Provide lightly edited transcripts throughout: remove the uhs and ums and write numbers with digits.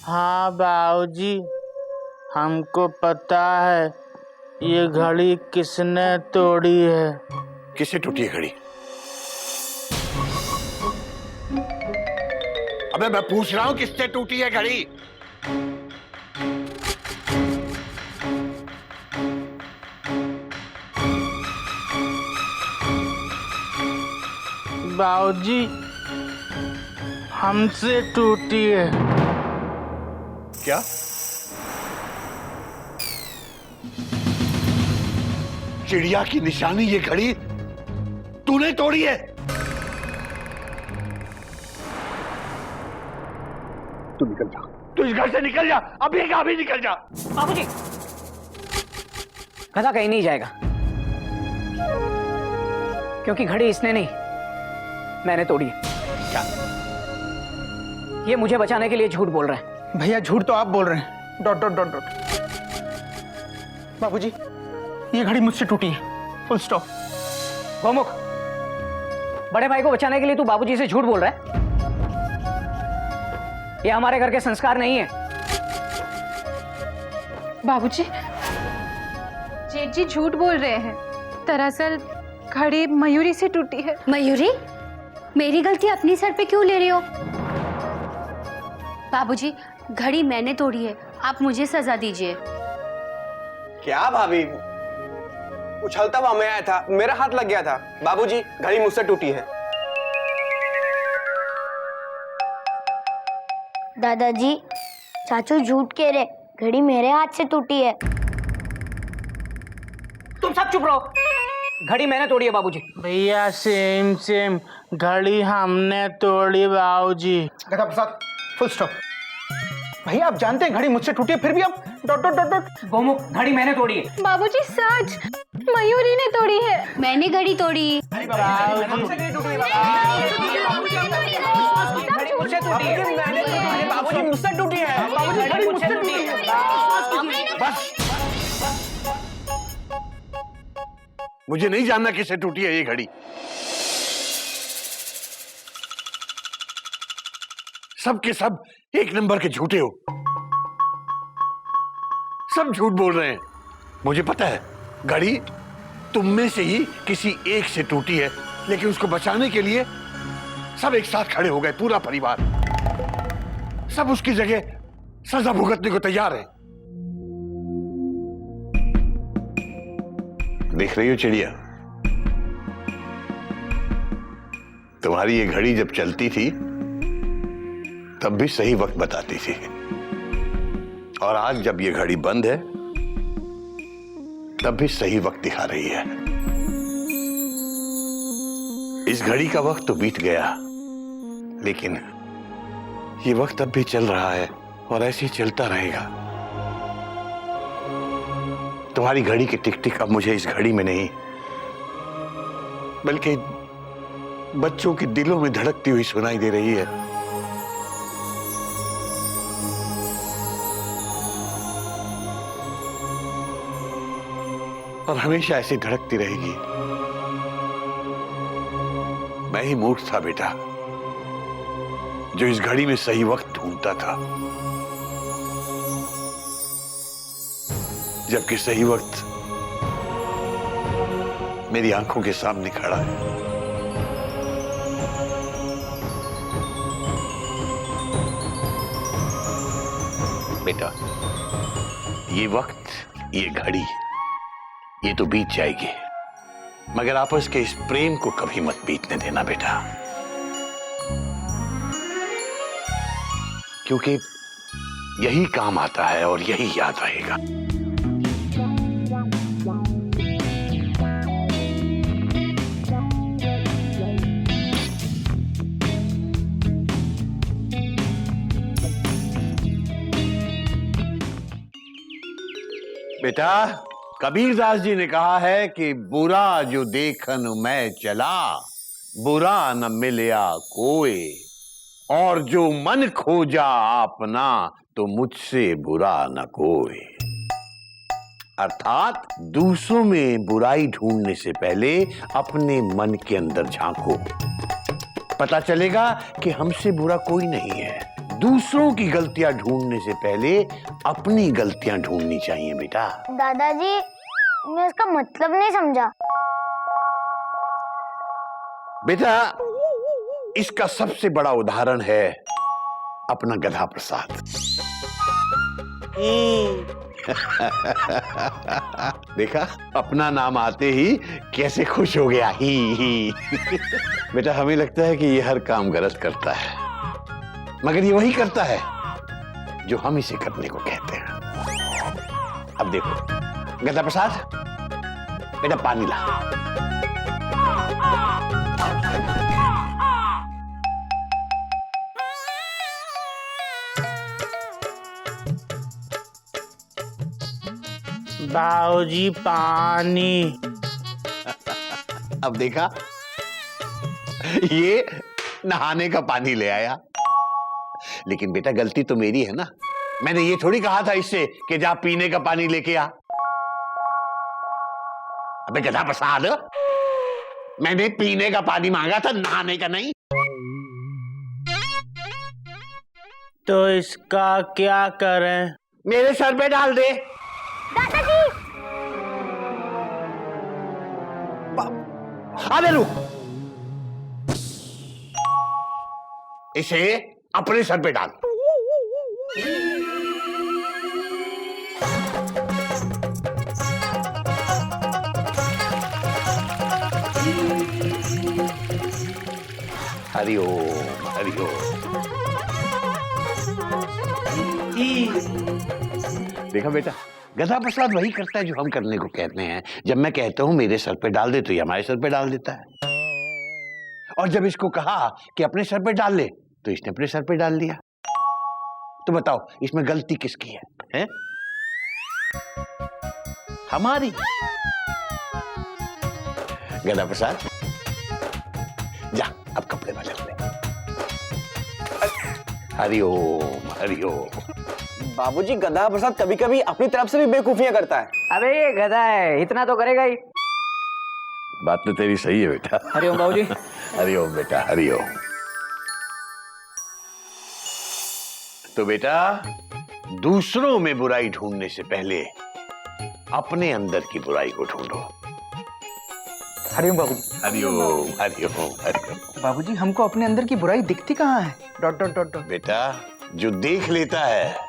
हाँ बाबूजी, हमको पता है ये घड़ी किसने तोड़ी है। किससे टूटी है घड़ी? अबे मैं पूछ रहा हूं किससे टूटी है घड़ी? बाबूजी, हमसे टूटी है। क्या? चिड़िया की निशानी ये घड़ी तूने तोड़ी है? तू निकल जा, तू इस घर से निकल जा, अभी का अभी निकल जा। बाबूजी, गधा कहीं नहीं जाएगा, क्योंकि घड़ी इसने नहीं, मैंने तोड़ी है। क्या? ये मुझे बचाने के लिए झूठ बोल रहा है। भैया झूठ तो आप बोल रहे हैं। Dot dot dot dot. बाबूजी, ये घड़ी मुझसे टूटी है, फुल स्टॉप। गोमुख, बड़े भाई को बचाने के लिए तू बाबूजी से झूठ बोल रहा है? ये हमारे घर के संस्कार नहीं है। बाबूजी, जेठ जी झूठ बोल रहे हैं। दरअसल घड़ी मयूरी से टूटी है। मयूरी, मेरी गलती अपनी सर पे क्यों ले रहे हो? बाबूजी, घड़ी मैंने तोड़ी है, आप मुझे सजा दीजिए। क्या भाभी, उछलता हुआ मैं आया था, मेरा हाथ लग गया था। बाबूजी, घड़ी मुझसे टूटी है। दादाजी, चाचू झूठ कह रहे, घड़ी मेरे हाथ से टूटी है। तुम सब चुप रहो, घड़ी मैंने तोड़ी है बाबूजी। भैया सेम सेम, घड़ी हमने तोड़ी बाबूजी। गधा प्रसाद, फुल स्टॉप। भैया आप जानते हैं घड़ी मुझसे टूटी है, फिर भी आप dot dot dot dot. Gomukh, घड़ी मैंने तोड़ी है। बाबूजी सच, मयूरी ने तोड़ी है। मैंने घड़ी तोड़ी। बाबूजी मुझसे टूटी है। घड़ी मुझसे टूटी है। बस, मुझे नहीं जानना किससे टूटी है ये घड़ी। सब के सब एक नंबर के झूठे हो, सब झूठ बोल रहे हैं। मुझे पता है घड़ी तुम में से ही किसी एक से टूटी है, लेकिन उसको बचाने के लिए सब एक साथ खड़े हो गए, पूरा परिवार। सब उसकी जगह सजा भुगतने को तैयार है। देख रही हो चिड़िया, तुम्हारी ये घड़ी जब चलती थी तब भी सही वक्त बताती थी, और आज जब ये घड़ी बंद है तब भी सही वक्त दिखा रही है। इस घड़ी का वक्त तो बीत गया, लेकिन ये वक्त अब भी चल रहा है और ऐसे ही चलता रहेगा। तुम्हारी घड़ी की टिक टिक अब मुझे इस घड़ी में नहीं, बल्कि बच्चों के दिलों में धड़कती हुई सुनाई दे रही है। और हमेशा ऐसी धड़कती रहेगी। मैं ही मूर्ख था बेटा, जो इस घड़ी में सही वक्त ढूंढता था, जबकि सही वक्त मेरी आंखों के सामने खड़ा है। बेटा, ये वक्त, ये घड़ी, ये तो बीत जाएगी, मगर आपस के इस प्रेम को कभी मत बीतने देना बेटा, क्योंकि यही काम आता है और यही याद रहेगा। बेटा, कबीरदास जी ने कहा है कि बुरा जो देखन मैं चला, बुरा न मिलया कोई, और जो मन खोजा आपना, तो मुझसे बुरा न कोई। अर्थात दूसरों में बुराई ढूंढने से पहले अपने मन के अंदर झांको, पता चलेगा कि हमसे बुरा कोई नहीं है। दूसरों की गलतियां ढूंढने से पहले अपनी गलतियां ढूंढनी चाहिए बेटा। दादाजी मैं इसका मतलब नहीं समझा। बेटा इसका सबसे बड़ा उदाहरण है अपना गधा प्रसाद। देखा, अपना नाम आते ही कैसे खुश हो गया। ही। बेटा हमें लगता है कि ये हर काम गलत करता है, मगर ये वही करता है जो हम इसे करने को कहते हैं। अब देखो गधा प्रसाद, बेटा पानी ला। बाबूजी पानी। अब देखा, ये नहाने का पानी ले आया, लेकिन बेटा गलती तो मेरी है ना। मैंने ये थोड़ी कहा था इससे कि जा पीने का पानी लेके आ। अबे गधा प्रसाद, मैंने पीने का पानी मांगा था, नहाने का नहीं। तो इसका क्या करें? मेरे सर पे डाल दे। दादाजी अबे रुक, इसे अपने सर पे डाल। हरिओम हरिओम। देखा बेटा, गधा प्रसाद वही करता है जो हम करने को कहते हैं। जब मैं कहता हूं मेरे सर पे डाल दे तो ये हमारे सर पे डाल देता है, और जब इसको कहा कि अपने सर पे डाल ले तो इसने अपने सर पे डाल दिया। तो बताओ इसमें गलती किसकी है, हैं? हमारी। गधा प्रसाद जा, अब कपड़े बदल ले। हरिओम हरिओम। बाबूजी गधा प्रसाद कभी कभी अपनी तरफ से भी बेवकूफियां करता है। अबे ये गधा है, इतना तो करेगा ही। बात तो तेरी सही है बेटा। हरिओम बाबूजी। हरिओम बेटा हरिओम। तो बेटा दूसरों में बुराई ढूंढने से पहले अपने अंदर की बुराई को ढूंढो। हरिओम बाबूजी। हरिओम हरिओम हरिओम। बाबूजी हमको अपने अंदर की बुराई दिखती कहाँ है? Dot dot dot dot. बेटा जो देख लेता है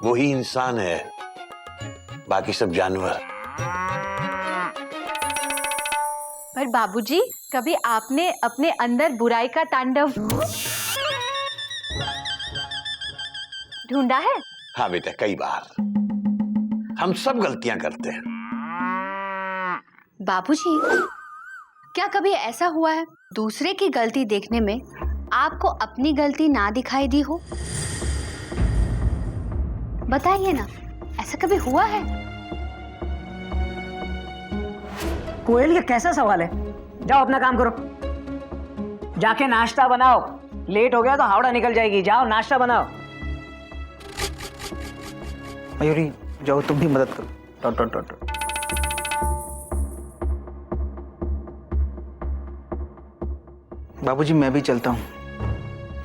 वही इंसान है, बाकी सब जानवर। पर बाबूजी कभी आपने अपने अंदर बुराई का तांडव ढूंढा है? हाँ बेटा, कई बार। हम सब गलतियां करते हैं। बाबूजी क्या कभी ऐसा हुआ है दूसरे की गलती देखने में आपको अपनी गलती ना दिखाई दी हो? बताइए ना, ऐसा कभी हुआ है? कोयल ये कैसा सवाल है? जाओ अपना काम करो, जाके नाश्ता बनाओ। लेट हो गया तो हावड़ा निकल जाएगी। जाओ नाश्ता बनाओ। मयूरी जाओ तुम भी मदद करो। Dot dot dot dot. बाबूजी मैं भी चलता हूँ।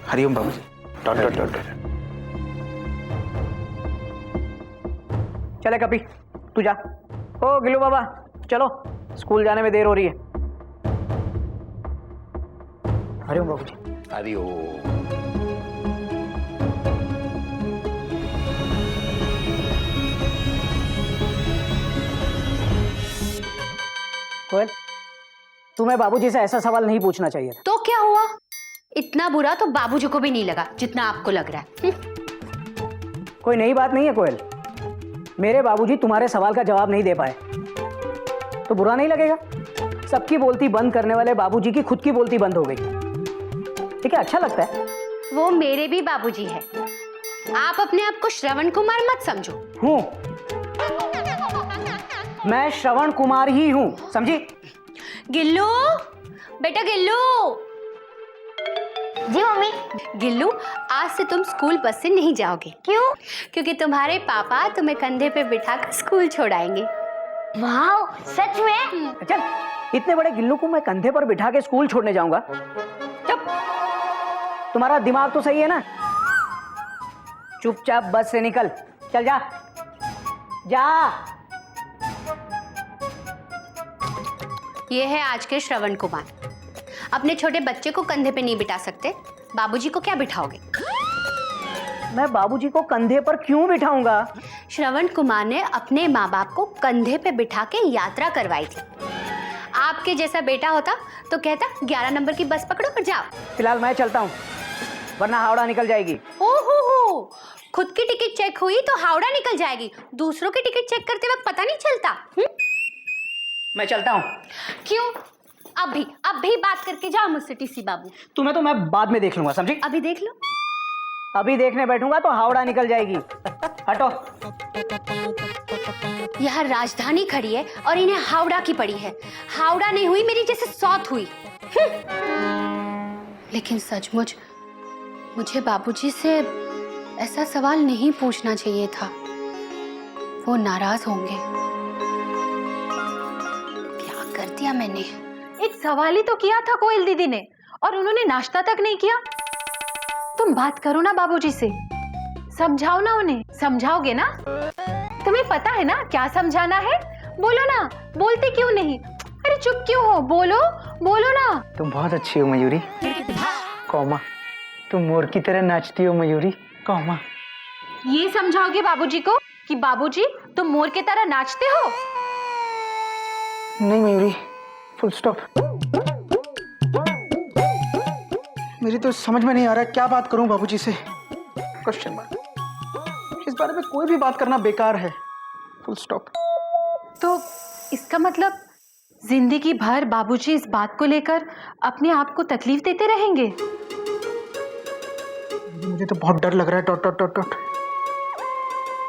हरिओम बाबूजी। Dot dot dot dot. चले कपी, तू जा। ओ गिल्लू बाबा चलो, स्कूल जाने में देर हो रही है। हरिओम बाबूजी। हरिओम। कोयल, तुम्हें बाबूजी से ऐसा सवाल नहीं पूछना चाहिए था। तो क्या हुआ? इतना बुरा तो बाबूजी को भी नहीं लगा जितना आपको लग रहा है। कोई नई बात नहीं है कोयल। मेरे बाबूजी तुम्हारे सवाल का जवाब नहीं दे पाए तो बुरा नहीं लगेगा। सबकी बोलती बंद करने वाले बाबूजी की खुद की बोलती बंद हो गई। ठीक है, अच्छा लगता है। वो मेरे भी बाबूजी है। आप अपने आप को श्रवण कुमार मत समझो। हूं, मैं श्रवण कुमार ही हूं, समझी? गिल्लू बेटा, गिल्लू। जी मम्मी। गिल्लू आज से तुम स्कूल बस से नहीं जाओगे। क्यों? क्योंकि तुम्हारे पापा तुम्हें कंधे पे बिठाकर स्कूल छोड़ाएंगे। वाह, सच में? चल, इतने बड़े गिल्लू को मैं कंधे पर बिठा के स्कूल छोड़ने जाऊंगा? चुप। तुम्हारा दिमाग तो सही है ना? चुपचाप बस से निकल, चल जा जा। ये है आज के श्रवण कुमार। अपने छोटे बच्चे को कंधे पे नहीं बिठा सकते, बाबूजी को क्या बिठाओगे? मैं बाबूजी को कंधे पर क्यों बिठाऊंगा? श्रवण कुमार ने अपने माँ बाप को कंधे पे बिठा के यात्रा करवाई थी। आपके जैसा बेटा होता तो कहता 11 नंबर की बस पकड़ो और जाओ। फिलहाल मैं चलता हूँ, वरना हावड़ा निकल जाएगी। ओहो, खुद की टिकट चेक हुई तो हावड़ा निकल जाएगी, दूसरों की टिकट चेक करते वक्त पता नहीं चलता। मैं चलता हूँ। क्यों? अभी बात करके जाओ मुझसे टीसी बाबू। तुम्हें तो मैं बाद में देख लूंगा, समझी? अभी देख लो। अभी देखने बैठूंगा तो हावड़ा निकल जाएगी। हटो। यहाँ राजधानी खड़ी है और इन्हें हावड़ा की पड़ी है। हावड़ा नहीं हुई मेरी जैसे सौत हुई। लेकिन सचमुच मुझे बाबूजी से ऐसा सवाल नहीं पूछना चाहिए था, वो नाराज होंगे। क्या कर दिया मैंने? एक सवाल ही तो किया था कोयल दीदी ने और उन्होंने नाश्ता तक नहीं किया। तुम बात करो ना बाबूजी से, समझाओ ना उन्हें। समझाओगे ना? तुम्हें पता है ना क्या समझाना है? बोलो ना, बोलते क्यों नहीं? अरे चुप क्यों हो? बोलो बोलो ना। तुम बहुत अच्छी हो मयूरी, कौमा। तुम मोर की तरह नाचती हो मयूरी, कौमा। ये समझाओगे बाबूजी को कि बाबूजी तुम मोर की तरह नाचते हो? नहीं मयूरी, फुल स्टॉप। मेरी तो समझ में नहीं आ रहा क्या बात करूं बाबूजी से। Question mark. इस बारे में कोई भी बात करना बेकार है, फुल स्टॉप। तो इसका मतलब जिंदगी भर बाबूजी इस बात को लेकर अपने आप को तकलीफ देते रहेंगे? मुझे तो बहुत डर लग रहा है। Dot dot dot dot.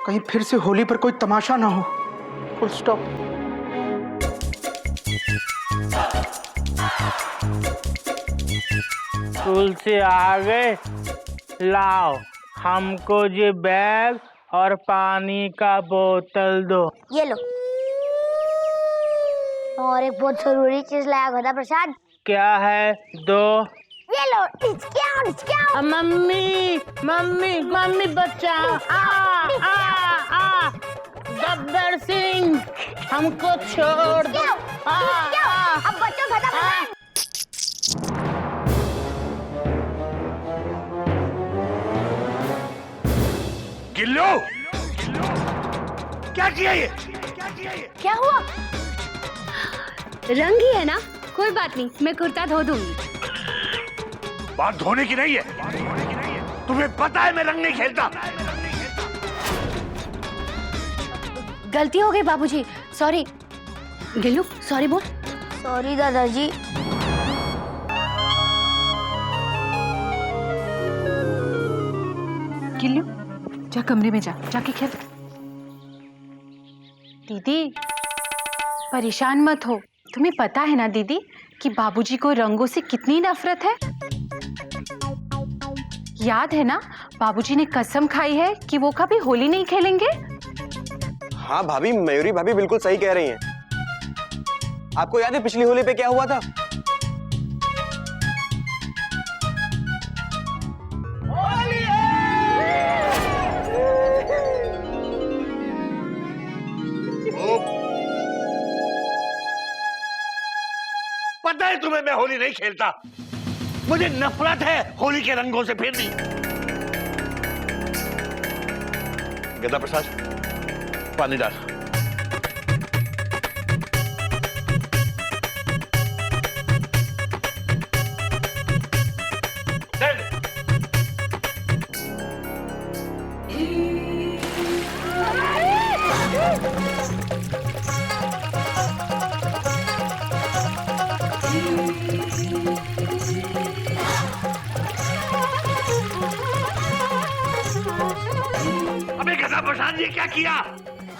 कहीं फिर से होली पर कोई तमाशा ना हो, फुल स्टॉप। स्कूल से आ गए? लाओ हमको ये बैग और पानी का बोतल दो। ये लो। और एक बहुत जरूरी चीज लाया गधा प्रसाद। क्या है? दो। ये लो। मम्मी मम्मी मम्मी बचाओ। गब्बर सिंह हमको छोड़ दो। अब बच्चों गधा प्रसाद। गिल्लू, क्या किया ये? क्या हुआ? रंग ही है ना, कोई बात नहीं, मैं कुर्ता धो दूंगी। बात धोने की नहीं है। तुम्हें पता है मैं रंग नहीं खेलता। गलती हो गई बाबूजी, सॉरी। गिल्लू सॉरी बोल। सॉरी दादाजी। गिल्लू जा कमरे में जाके खेल। दीदी परेशान मत हो, तुम्हें पता है ना दीदी कि बाबूजी को रंगों से कितनी नफरत है। याद है ना बाबूजी ने कसम खाई है कि वो कभी होली नहीं खेलेंगे। हाँ भाभी, मयूरी भाभी बिल्कुल सही कह रही हैं। आपको याद है पिछली होली पे क्या हुआ था? पता है तुम्हें मैं होली नहीं खेलता। मुझे नफरत है होली के रंगों से। फिर नहीं। गदा प्रसाद पानी डाल। अबे गदा प्रसाद, ये क्या किया?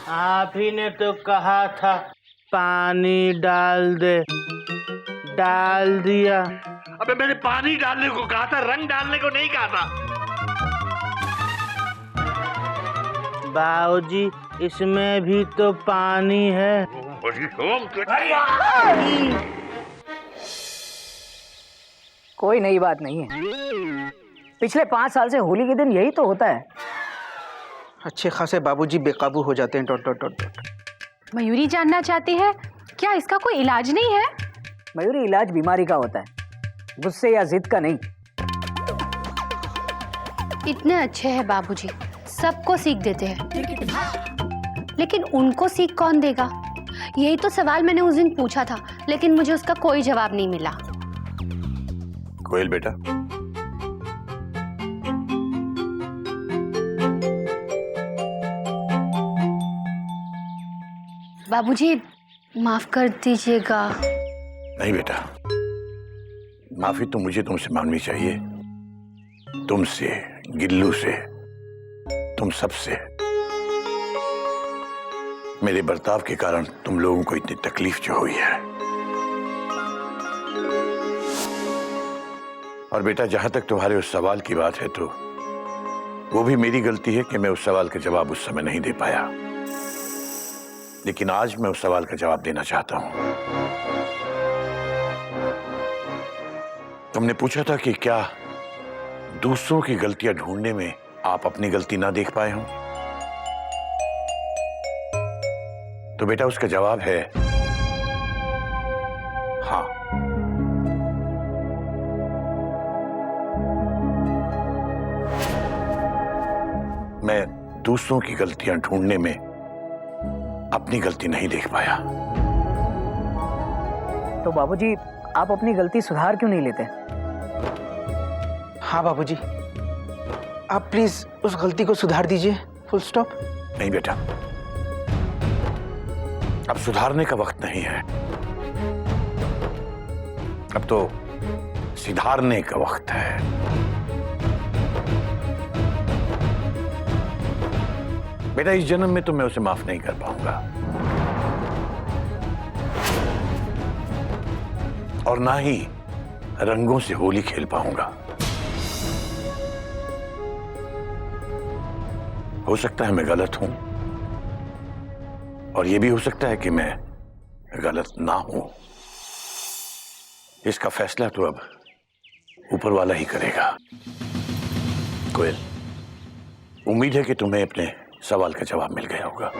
आप ही ने तो कहा था पानी डाल दे, डाल दिया। अबे मैंने पानी डालने को कहा था, रंग डालने को नहीं कहा था। बाबूजी इसमें भी तो पानी है। कोई नई बात नहीं है। पिछले 5 साल से होली के दिन यही तो होता है। अच्छे खासे बाबूजी बेकाबू हो जाते हैं। Dot dot dot dot. Mayuri जानना चाहती है क्या इसका कोई इलाज नहीं है? मयूरी, इलाज बीमारी का होता है, गुस्से या जिद का नहीं। इतने अच्छे हैं बाबूजी, सबको सीख देते हैं, लेकिन उनको सीख कौन देगा? यही तो सवाल मैंने उस दिन पूछा था, लेकिन मुझे उसका कोई जवाब नहीं मिला। कोयल बेटा, बाबूजी माफ कर दीजिएगा। नहीं बेटा, माफी तो मुझे तुमसे मांगनी चाहिए, तुमसे, गिल्लू से, तुम सबसे। मेरे बर्ताव के कारण तुम लोगों को इतनी तकलीफ जो हुई है। और बेटा, जहां तक तुम्हारे उस सवाल की बात है तो वो भी मेरी गलती है कि मैं उस सवाल का जवाब उस समय नहीं दे पाया, लेकिन आज मैं उस सवाल का जवाब देना चाहता हूं। तुमने पूछा था कि क्या दूसरों की गलतियां ढूंढने में आप अपनी गलती ना देख पाए हों, तो बेटा उसका जवाब है हाँ। मैं दूसरों की गलतियां ढूंढने में अपनी गलती नहीं देख पाया। तो बाबूजी, आप अपनी गलती सुधार क्यों नहीं लेते? हाँ बाबूजी, आप प्लीज उस गलती को सुधार दीजिए। Full stop. नहीं बेटा, अब सुधारने का वक्त नहीं है, अब तो सिधारने का वक्त है। बेटा, इस जन्म में तो मैं उसे माफ नहीं कर पाऊंगा, और ना ही रंगों से होली खेल पाऊंगा। हो सकता है मैं गलत हूं, और यह भी हो सकता है कि मैं गलत ना हूं। इसका फैसला तो अब ऊपर वाला ही करेगा। कोयल, उम्मीद है कि तुम्हें अपने सवाल का जवाब मिल गया होगा।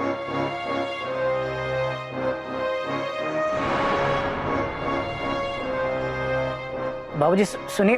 बाबूजी सुनिए,